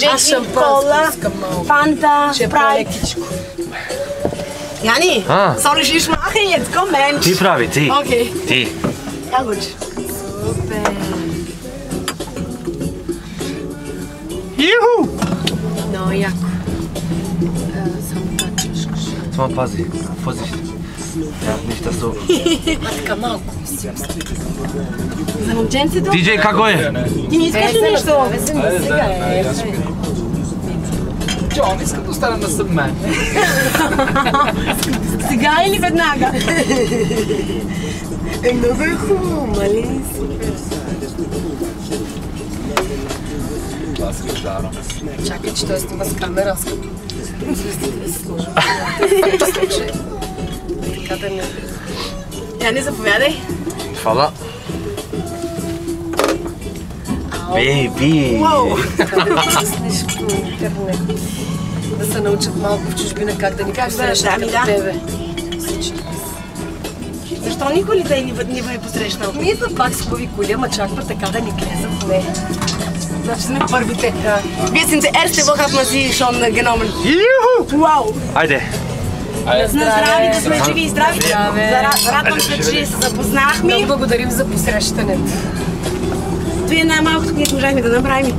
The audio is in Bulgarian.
Джеки, кола, Fanta, Sprite. Jani, soll ich es machen jetzt? Komm, Mensch. Ти прави, ти. Okay. Ти. Ja, gut. Super. Juhu! No, jako. Samo tačeš. Само пази, Vorsicht. Ja, nicht, dass du... Така малко. За момченцето? DJ, како е? Ти не искаш ли нещо? Джон, искам да остана на съд мен. Сега или веднага? Много е хубаво, мали? Чакай, че той снима с камера, аз като звездите да се сложим. Така да не... Яни, заповядай. Хвала. Бейби! Да пуснеш по интернет. Да се научат малко в чужбина как да ни посрещат като тебе. Защо никой ли да ни ви посрещнал? Ние са пак с хубави коли, ама чаква така да ни глезат. Не. Значи сме първите. Wir sind der erste Woche, hat man sie schon genommen. Juhu! Wow! Айде! На здраве, да сме живи и здрави. Радвам се, че се запознахме. Много благодарим за посрещането. Това е най-малкото, което можахме да направим.